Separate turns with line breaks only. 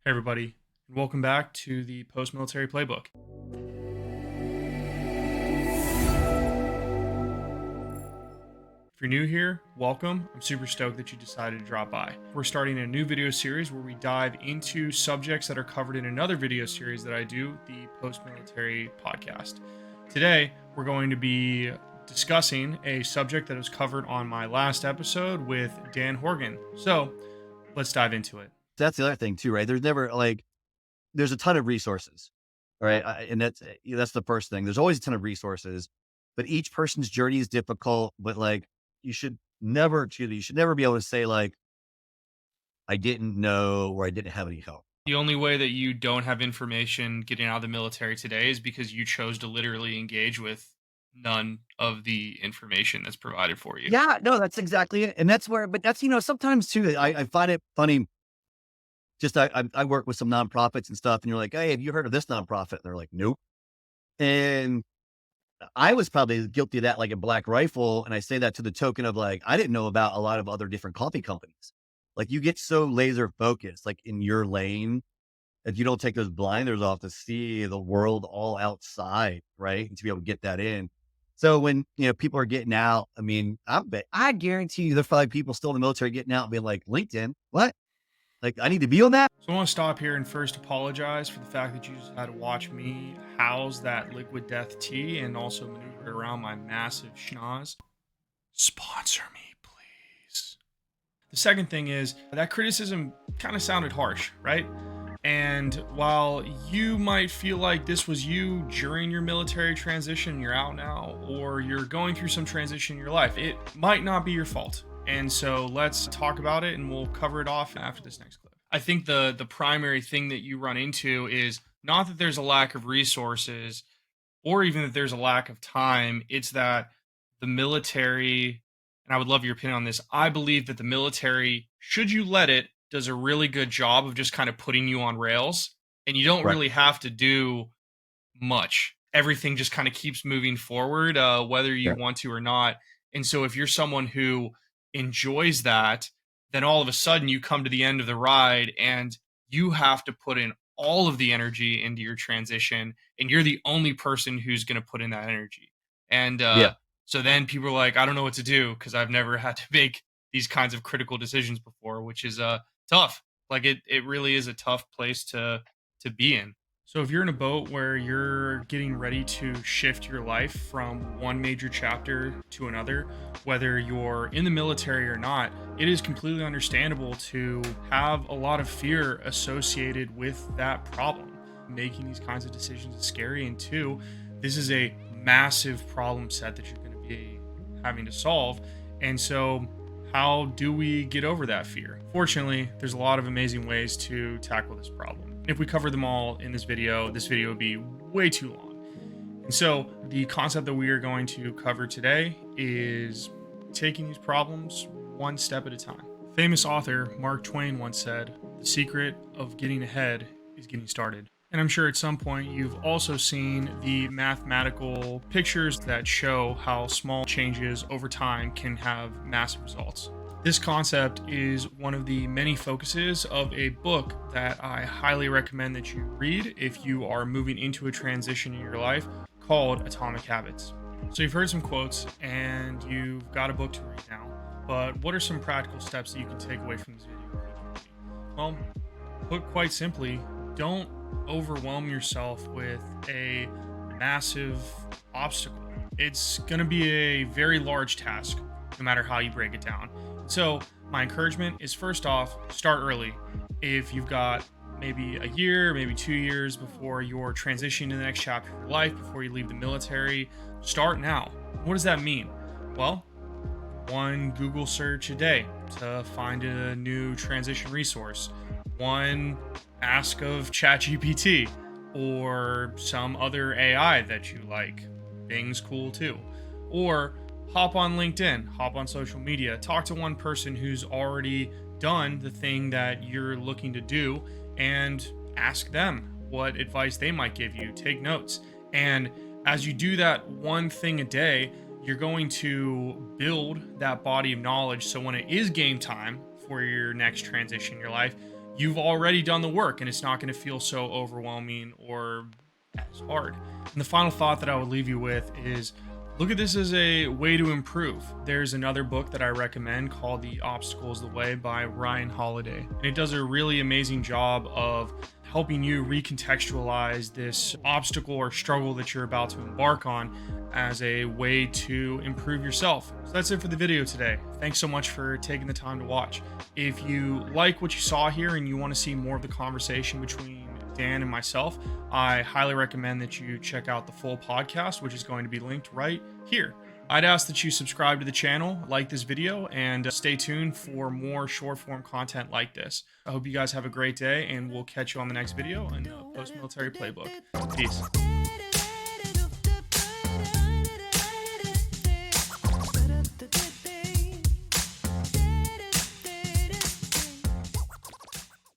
Hey, everybody, and welcome back to the Post Military Playbook. If you're new here, welcome. I'm super stoked that you decided to drop by. We're starting a new video series where we dive into subjects that are covered in another video series that I do, the Post Military Podcast. Today, we're going to be discussing a subject that was covered on my last episode with Dan Horgan. So, let's dive into it.
That's the other thing too, right? There's never there's a ton of resources, right? And that's the first thing. There's always a ton of resources, but each person's journey is difficult. But you should you should never be able to say I didn't know or I didn't have any help.
The only way that you don't have information getting out of the military today is because you chose to literally engage with none of the information that's provided for you.
Yeah, no, that's exactly it. And that's where, but that's sometimes too. I find it funny. Just I work with some nonprofits and stuff, and you're like, hey, have you heard of this nonprofit? And they're like, nope. And I was probably guilty of that, like a Black Rifle. And I say that to the token of I didn't know about a lot of other different coffee companies. Like you get so laser focused, like in your lane, that you don't take those blinders off to see the world all outside, right? And to be able to get that in. So when, people are getting out, I mean, I guarantee you there's probably people still in the military getting out and being like, LinkedIn, what? Like I need to be on that?
So I want to stop here and first apologize for the fact that you just had to watch me house that liquid death tea and also maneuver around my massive schnoz. Sponsor me, please. The second thing is that criticism kind of sounded harsh, right? And while you might feel like this was you during your military transition, you're out now, or you're going through some transition in your life, it might not be your fault. And so let's talk about it and we'll cover it off after this next clip. I think the primary thing that you run into is not that there's a lack of resources or even that there's a lack of time. It's that the military, and I would love your opinion on this, I believe that the military, should you let it, does a really good job of just kind of putting you on rails, and you don't
Right.
really have to do much. Everything just kind of keeps moving forward, whether you
Yeah.
want to or not. And so if you're someone who enjoys that, then all of a sudden you come to the end of the ride and you have to put in all of the energy into your transition, and you're the only person who's going to put in that energy. And
Yeah.
so then people are like, I don't know what to do because I've never had to make these kinds of critical decisions before, which is tough. Like it really is a tough place to be in. So if you're in a boat where you're getting ready to shift your life from one major chapter to another, whether you're in the military or not, it is completely understandable to have a lot of fear associated with that problem. Making these kinds of decisions is scary, and two, this is a massive problem set that you're going to be having to solve. And so how do we get over that fear? Fortunately, there's a lot of amazing ways to tackle this problem. If we cover them all in this video would be way too long. And so the concept that we are going to cover today is taking these problems one step at a time. Famous author Mark Twain once said, "The secret of getting ahead is getting started." And I'm sure at some point you've also seen the mathematical pictures that show how small changes over time can have massive results. This concept is one of the many focuses of a book that I highly recommend that you read if you are moving into a transition in your life, called Atomic Habits. So you've heard some quotes and you've got a book to read now, but what are some practical steps that you can take away from this video? Well, put quite simply, don't overwhelm yourself with a massive obstacle. It's going to be a very large task, no matter how you break it down. So, my encouragement is, first off, start early. If you've got maybe a year, maybe 2 years before you're transitioning to the next chapter of your life, before you leave the military, start now. What does that mean? Well, one Google search a day to find a new transition resource, one ask of ChatGPT or some other AI that you like. Bing's cool too. Or hop on LinkedIn, hop on social media, talk to one person who's already done the thing that you're looking to do and ask them what advice they might give you. Take notes. And as you do that one thing a day, you're going to build that body of knowledge. So when it is game time for your next transition in your life, you've already done the work and it's not going to feel so overwhelming or as hard. And the final thought that I would leave you with is look at this as a way to improve. There's another book that I recommend called The Obstacle is the Way by Ryan Holiday. And it does a really amazing job of helping you recontextualize this obstacle or struggle that you're about to embark on as a way to improve yourself. So that's it for the video today. Thanks so much for taking the time to watch. If you like what you saw here and you want to see more of the conversation between Dan and myself, I highly recommend that you check out the full podcast, which is going to be linked right here. I'd ask that you subscribe to the channel, like this video, and stay tuned for more short form content like this. I hope you guys have a great day, and we'll catch you on the next video in Post Military Playbook. Peace.